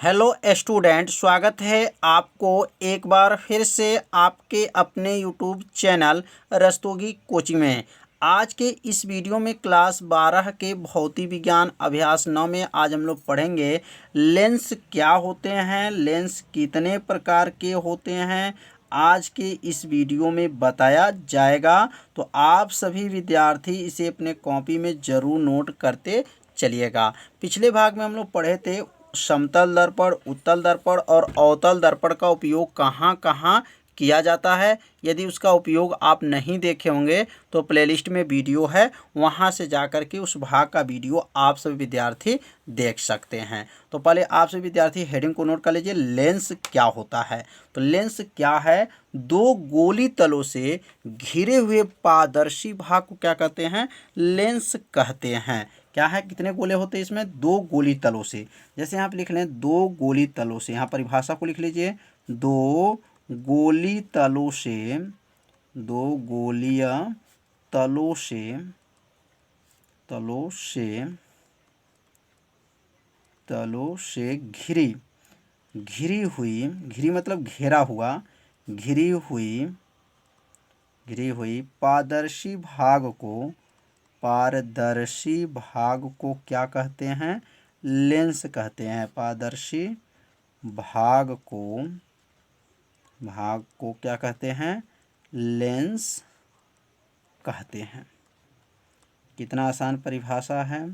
Hello student, स्वागत है आपको एक बार फिर से आपके अपने यूट्यूब चैनल रस्तोगी कोचिंग में। आज के इस वीडियो में क्लास 12 के भौतिक विज्ञान अभ्यास 9 में आज हम लोग पढ़ेंगे लेंस क्या होते हैं, लेंस कितने प्रकार के होते हैं। आज के इस वीडियो में बताया जाएगा, तो आप सभी विद्यार्थी इसे अपने कॉपी में ज़रूर नोट करते चलिएगा। पिछले भाग में हम लोग पढ़े थे समतल दर्पण, उत्तल दर्पण और अवतल दर्पण का उपयोग कहाँ कहाँ किया जाता है। यदि उसका उपयोग आप नहीं देखे होंगे तो प्लेलिस्ट में वीडियो है, वहाँ से जाकर के उस भाग का वीडियो आप सभी विद्यार्थी देख सकते हैं। तो पहले आप सभी विद्यार्थी हेडिंग को नोट कर लीजिए, लेंस क्या होता है। तो लेंस क्या है? दो गोली तलों से घिरे हुए पारदर्शी भाग को क्या कहते हैं? लेंस कहते हैं। क्या है? कितने गोले होते हैं इसमें? दो गोली तलों से। जैसे यहाँ पे लिख लें दो गोली तलों से, यहाँ परिभाषा को लिख लीजिए, दो गोली तलों से, दो गोलीय तलों से, तलों से, तलों से घिरी, घिरी हुई, घिरी मतलब घेरा हुआ, घिरी हुई, घिरी हुई पारदर्शी भाग को, पारदर्शी भाग को क्या कहते हैं? लेंस कहते हैं। पारदर्शी भाग को, भाग को क्या कहते हैं? लेंस कहते हैं। कितना आसान परिभाषा है।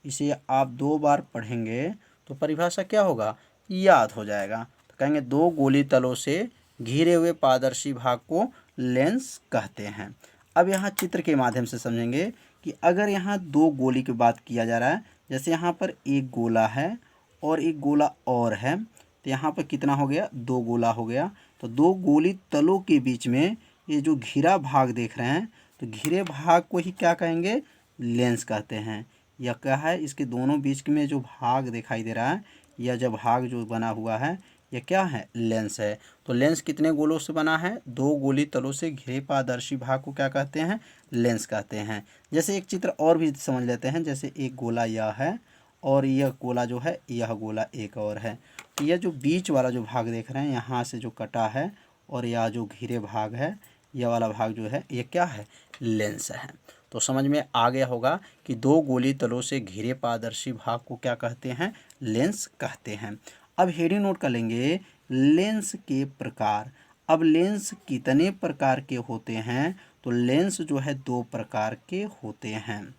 इसे आप दो बार पढ़ेंगे तो परिभाषा क्या होगा? याद हो जाएगा। तो कहेंगे दो गोली तलों से घिरे हुए पारदर्शी भाग को लेंस कहते हैं। अब यहाँ चित्र के माध्यम से समझेंगे कि अगर यहाँ दो गोली की बात किया जा रहा है, जैसे यहाँ पर एक गोला है और एक गोला और है, तो यहाँ पर कितना हो गया? दो गोला हो गया। तो दो गोली तलों के बीच में ये जो घिरा भाग देख रहे हैं, तो घिरे भाग को ही क्या कहेंगे? लेंस कहते हैं। यह क्या है? इसके दोनों बीच में जो भाग दिखाई दे रहा है, यह जो भाग जो बना हुआ है, यह क्या है? लेंस है। तो लेंस कितने गोलों से बना है? दो गोली तलों से घिरे पारदर्शी भाग को क्या कहते हैं? लेंस कहते हैं। जैसे एक चित्र और भी समझ लेते हैं। जैसे एक गोला यह है और यह गोला जो है, यह गोला एक और है। तो यह जो बीच वाला जो भाग देख रहे हैं, यहाँ से जो कटा है, और यह जो घिरे भाग है, यह वाला भाग जो है, ये क्या है? लेंस है। तो समझ में आ गया होगा कि दो गोली तलों से घिरे पारदर्शी भाग को क्या कहते हैं? लेंस कहते हैं। अब हेडिंग नोट कर लेंगे, लेंस के प्रकार। अब लेंस कितने प्रकार के होते हैं? तो लेंस जो है दो प्रकार के होते हैं।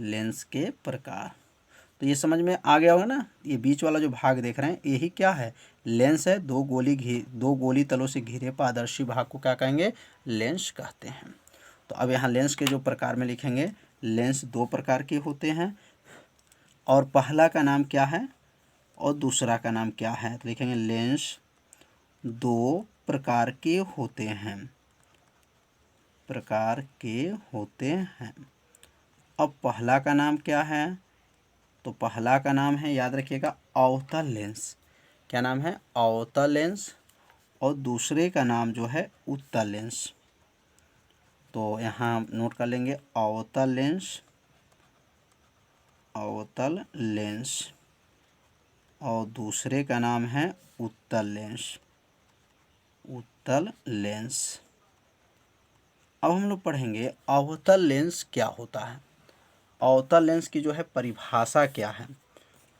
लेंस के प्रकार, तो ये समझ में आ गया होगा ना। ये बीच वाला जो भाग देख रहे हैं, यही क्या है? लेंस है। दो गोली तलों से घिरे पारदर्शी भाग को क्या कहेंगे? लेंस कहते हैं। तो अब यहाँ लेंस के जो प्रकार में लिखेंगे, लेंस दो प्रकार के होते हैं, और पहला का नाम क्या है और दूसरा का नाम क्या है? तो लिखेंगे लेंस दो प्रकार के होते हैं, प्रकार के होते हैं। अब पहला का नाम क्या है? तो पहला का नाम है, याद रखिएगा, अवतल लेंस। क्या नाम है? अवतल लेंस। और दूसरे का नाम जो है उत्तल लेंस। तो यहाँ नोट कर लेंगे, अवतल लेंस, अवतल लेंस, और दूसरे का नाम है उत्तल लेंस, उत्तल लेंस। अब हम लोग पढ़ेंगे अवतल लेंस क्या होता है। अवतल लेंस की जो है परिभाषा क्या है?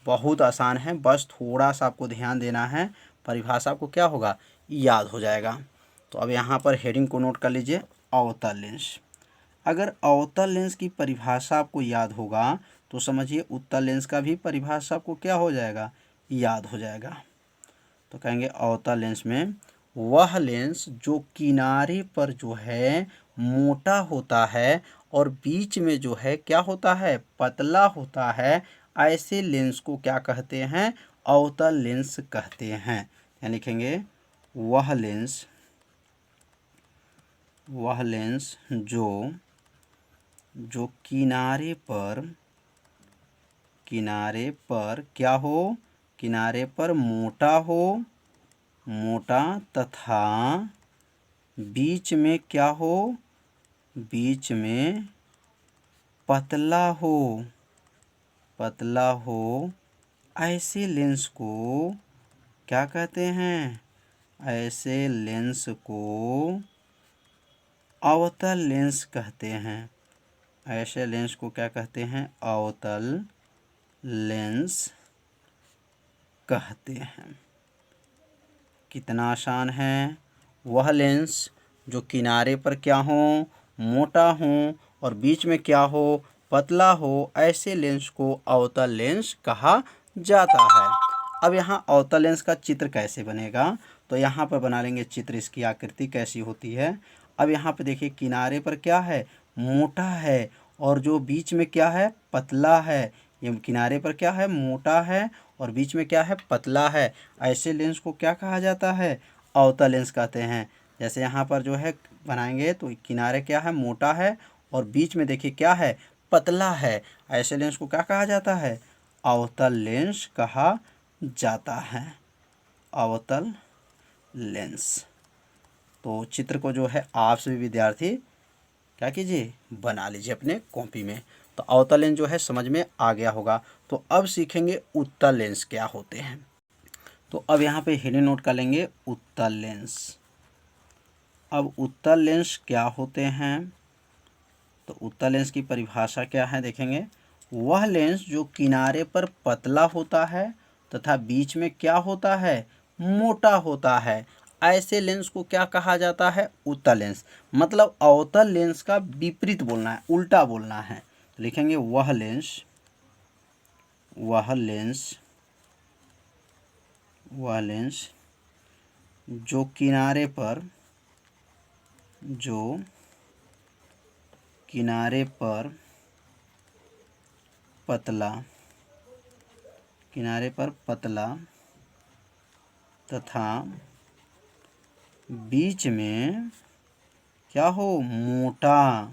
बहुत आसान है, बस थोड़ा सा आपको ध्यान देना है, परिभाषा को क्या होगा? याद हो जाएगा। तो अब यहाँ पर हेडिंग को नोट कर लीजिए, अवतल लेंस। अगर अवतल लेंस की परिभाषा आपको याद होगा तो समझिए उत्तल लेंस का भी परिभाषा आपको क्या हो जाएगा? याद हो जाएगा। तो कहेंगे अवतल लेंस में वह लेंस जो किनारे पर जो है मोटा होता है और बीच में जो है क्या होता है? पतला होता है, ऐसे लेंस को क्या कहते हैं? अवतल लेंस कहते हैं। यानी लिखेंगे वह लेंस, वह लेंस जो किनारे पर, किनारे पर क्या हो? किनारे पर मोटा हो, मोटा, तथा बीच में क्या हो? बीच में पतला हो, पतला हो, ऐसे लेंस को क्या कहते हैं? ऐसे लेंस को अवतल लेंस कहते हैं। ऐसे लेंस को क्या कहते हैं? अवतल लेंस कहते हैं। कितना आसान है। वह लेंस जो किनारे पर क्या हो? मोटा हो और बीच में क्या हो? पतला हो, ऐसे लेंस को अवतल लेंस कहा जाता है। अब यहाँ अवतल लेंस का चित्र कैसे बनेगा? तो यहाँ पर बना लेंगे चित्र, इसकी आकृति कैसी होती है। अब यहाँ पे देखिए किनारे पर क्या है? मोटा है और जो बीच में क्या है? पतला है। ये किनारे पर क्या है? मोटा है और बीच में क्या है? पतला है। ऐसे लेंस को क्या कहा जाता है? अवतल लेंस कहते हैं। जैसे यहाँ पर जो है बनाएंगे तो किनारे क्या है? मोटा है और बीच में देखिए क्या है? पतला है। ऐसे लेंस को क्या कहा जाता है? अवतल लेंस कहा जाता है। अवतल लेंस। तो चित्र को जो है आप सभी विद्यार्थी क्या कीजिए? बना लीजिए अपने कॉपी में। तो अवतल लेंस जो है समझ में आ गया होगा। तो अब सीखेंगे उत्तल लेंस क्या होते हैं। तो अब यहाँ पे हेडिंग नोट कर लेंगे उत्तल लेंस। अब उत्तल लेंस क्या होते हैं? तो उत्तल लेंस की परिभाषा क्या है देखेंगे। वह लेंस जो किनारे पर पतला होता है तथा बीच में क्या होता है? मोटा होता है। ऐसे लेंस को क्या कहा जाता है? उत्तल लेंस। मतलब अवतल लेंस का विपरीत बोलना है, उल्टा बोलना है। तो लिखेंगे वह लेंस, वह लेंस, वह लेंस जो किनारे पर, जो किनारे पर पतला, किनारे पर पतला तथा बीच में क्या हो? मोटा।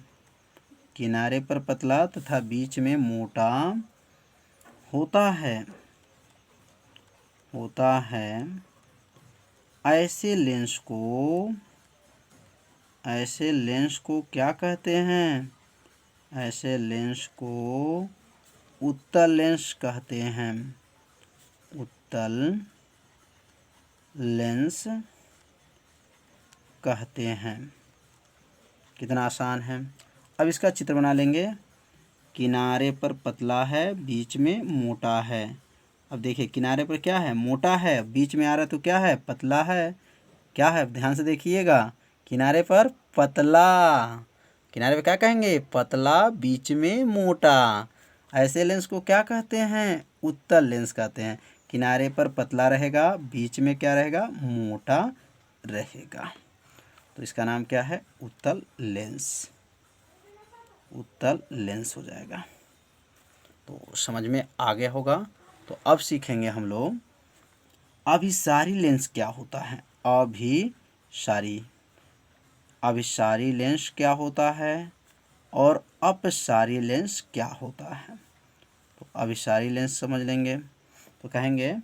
किनारे पर पतला तथा बीच में मोटा होता है, होता है। ऐसे लेंस को, ऐसे लेंस को क्या कहते हैं? ऐसे लेंस को उत्तल लेंस कहते हैं। उत्तल लेंस कहते हैं। कितना आसान है। अब इसका चित्र बना लेंगे। किनारे पर पतला है, बीच में मोटा है। अब देखिए किनारे पर क्या है? मोटा है, बीच में आ रहा है तो क्या है? पतला है। क्या है? ध्यान से देखिएगा। किनारे पर पतला, किनारे पर क्या कहेंगे? पतला, बीच में मोटा। ऐसे लेंस को क्या कहते हैं? उत्तल लेंस कहते हैं। किनारे पर पतला रहेगा, बीच में क्या रहेगा? मोटा रहेगा। तो इसका नाम क्या है? उत्तल लेंस। उत्तल लेंस हो जाएगा। तो समझ में आ गया होगा। तो अब सीखेंगे हम लोग अभिसारी लेंस क्या होता है। अभिसारी, अभिसारी लेंस क्या होता है और अपसारी लेंस क्या होता है। तो अभिसारी लेंस समझ लेंगे तो कहेंगे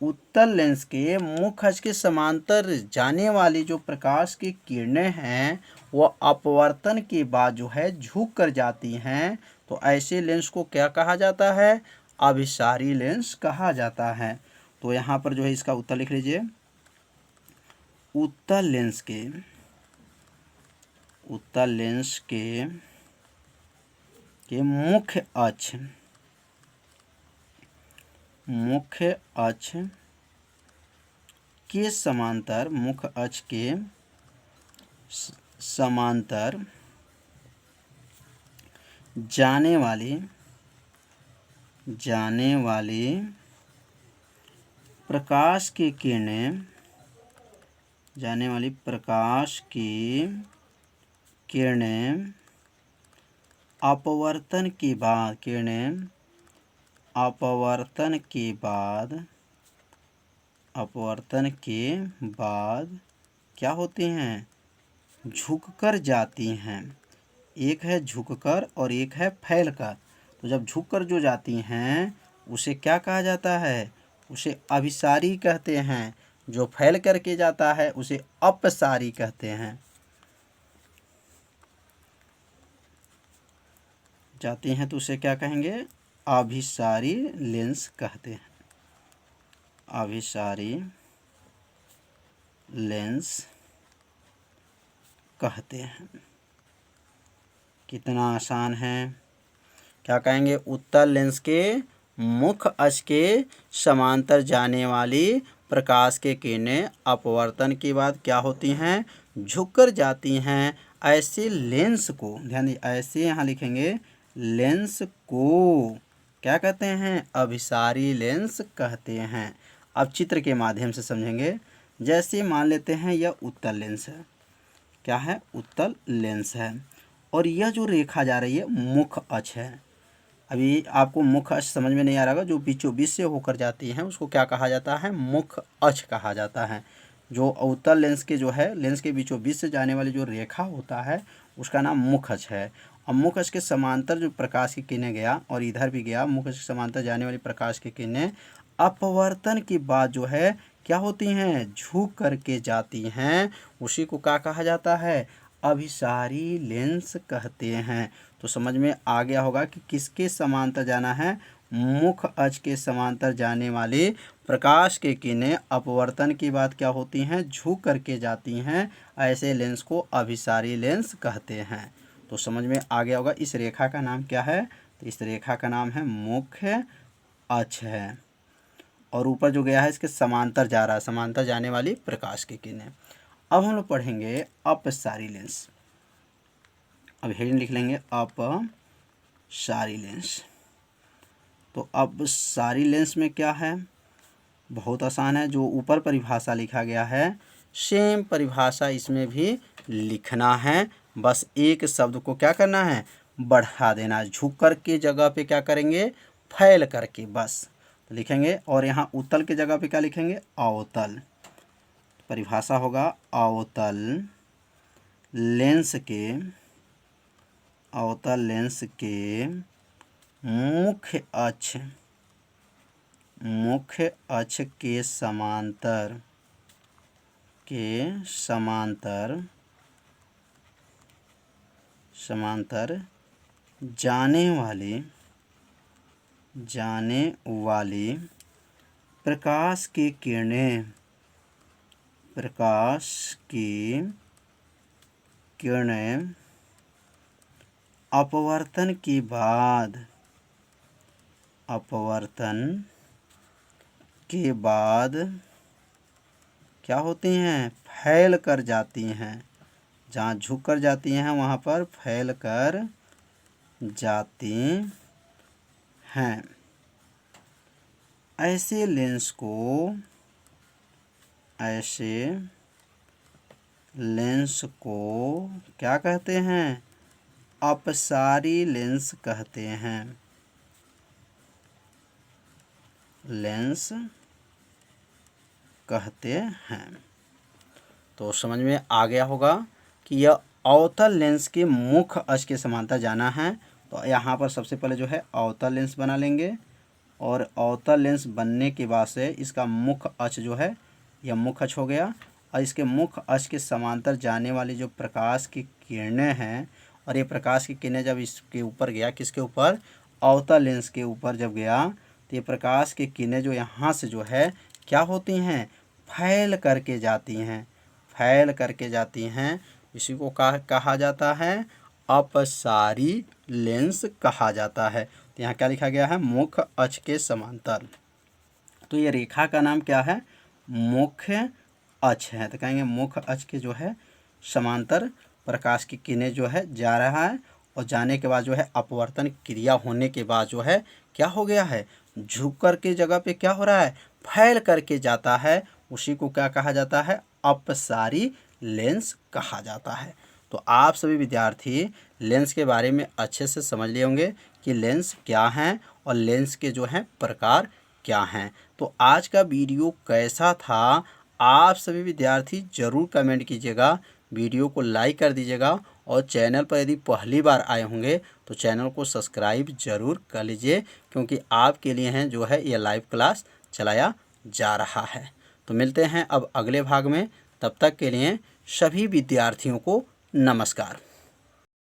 उत्तल लेंस के मुख्य अक्ष के समांतर जाने वाली जो प्रकाश की किरणें हैं वो अपवर्तन के बाद जो है झुक कर जाती हैं। तो ऐसे लेंस को क्या कहा जाता है? अभिसारी लेंस कहा जाता है। तो यहाँ पर जो है इसका उत्तर लिख लीजिए। उत्तल लेंस के, उत्तल लेंस के मुख्य अक्ष, मुख्य अक्ष के समांतर, मुख्य अक्ष के समांतर जाने वाली प्रकाश की किरणें, जाने वाली प्रकाश की किरणें अपवर्तन के बाद, किरणें अपवर्तन के बाद, अपवर्तन के बाद क्या होती हैं? झुककर जाती हैं। एक है झुककर और एक है फैलकर। तो जब झुककर जो जाती हैं उसे क्या कहा जाता है? उसे अभिसारी कहते हैं। जो फैल करके जाता है उसे अपसारी कहते हैं। जाते हैं तो उसे क्या कहेंगे? अभिसारी लेंस कहते हैं। अभिसारी लेंस कहते हैं। कितना आसान है। क्या कहेंगे? उत्तल लेंस के मुख्य अक्ष के समांतर जाने वाली प्रकाश के किरणें अपवर्तन के बाद क्या होती हैं? झुककर जाती हैं। ऐसे लेंस को, ध्यान दीजिए, ऐसे यहाँ लिखेंगे, लेंस को क्या कहते हैं? अभिसारी लेंस कहते हैं। अब चित्र के माध्यम से समझेंगे। जैसे मान लेते हैं यह उत्तल लेंस है। क्या है? उत्तल लेंस है। और यह जो रेखा जा रही है मुख्य अक्ष है। अभी आपको मुख्य अक्ष समझ में नहीं आ रहा होगा। जो बीचों बीच से होकर जाती है उसको क्या कहा जाता है? मुख्य अक्ष कहा जाता है। जो उत्तल लेंस के जो है, लेंस के बीचों बीच से जाने वाली जो रेखा होता है उसका नाम मुख्य अक्ष है। और मुख्य अक्ष के समांतर जो प्रकाश की किरणें गया और इधर भी गया, मुख्य अक्ष के समांतर जाने वाली प्रकाश की किरणें अपवर्तन के बाद जो है क्या होती हैं? झुक करके जाती हैं। उसी को क्या कहा जाता है? अभिसारी लेंस कहते हैं। तो समझ में आ गया होगा कि किसके समांतर जाना है? मुख्य अक्ष के समांतर जाने वाली प्रकाश के किरणें अपवर्तन की बात क्या होती हैं? झुक करके जाती हैं। ऐसे लेंस को अभिसारी लेंस कहते हैं। तो समझ में आ गया होगा। इस रेखा का नाम क्या है? तो इस रेखा का नाम है मुख्य अक्ष है। और ऊपर जो गया है इसके समांतर जा रहा है, समांतर जाने वाली प्रकाश की किरणें। अब हम लोग पढ़ेंगे अपसारी लेंस। अब हेडिंग लिख लेंगे अपसारी लेंस। तो अपसारी लेंस में क्या है? बहुत आसान है। जो ऊपर परिभाषा लिखा गया है सेम परिभाषा इसमें भी लिखना है। बस एक शब्द को क्या करना है? बढ़ा देना है। झुक कर के जगह पे क्या करेंगे? फैल करके, बस तो लिखेंगे। और यहाँ उत्तल के जगह पे क्या लिखेंगे? अवतल। परिभाषा होगा अवतल लेंस के, अवतल लेंस के मुख्य अक्ष, मुख्य अक्ष के समांतर, समांतर जाने वाली प्रकाश की किरणें, प्रकाश की किरणें अपवर्तन के बाद, अपवर्तन के बाद क्या होती हैं? फैल कर जाती हैं। जहाँ झुक कर जाती हैं वहाँ पर फैल कर जाती हैं। ऐसे लेंस को क्या कहते हैं? अपसारी लेंस कहते हैं। लेंस कहते हैं। तो समझ में आ गया होगा कि यह अवतल लेंस के मुख्य अक्ष के समांतर जाना है। तो यहाँ पर सबसे पहले जो है अवतल लेंस बना लेंगे। और अवतल लेंस बनने के बाद से इसका मुख्य अक्ष जो है यह मुख्य अक्ष हो गया। और इसके मुख्य अक्ष के समांतर जाने वाली जो प्रकाश की किरणें हैं, और ये प्रकाश की किरणें जब इसके ऊपर गया, किसके ऊपर? अवतल लेंस के ऊपर जब गया, तो ये प्रकाश की किरणें जो यहाँ से जो है क्या होती हैं? फैल करके जाती हैं, फैल करके जाती हैं। इसी को कहा जाता है? अपसारी लेंस कहा जाता है। तो यहाँ क्या लिखा गया है? मुख्य अक्ष के समांतर। तो ये रेखा का नाम क्या है? मुख्य अक्ष है। तो कहेंगे मुख्य अक्ष के जो है समांतर प्रकाश की किरणें जो है जा रहा है। और जाने के बाद जो है अपवर्तन क्रिया होने के बाद जो है क्या हो गया है? झुक कर के जगह पे क्या हो रहा है? फैल करके जाता है। उसी को क्या कहा जाता है? अपसारी लेंस कहा जाता है। तो आप सभी विद्यार्थी लेंस के बारे में अच्छे से समझ लिए होंगे कि लेंस क्या हैं और लेंस के जो हैं प्रकार क्या हैं। तो आज का वीडियो कैसा था? आप सभी विद्यार्थी ज़रूर कमेंट कीजिएगा, वीडियो को लाइक कर दीजिएगा। और चैनल पर यदि पहली बार आए होंगे तो चैनल को सब्सक्राइब ज़रूर कर लीजिए, क्योंकि आपके लिए हैं जो है ये लाइव क्लास चलाया जा रहा है। तो मिलते हैं अब अगले भाग में। तब तक के लिए सभी विद्यार्थियों को नमस्कार।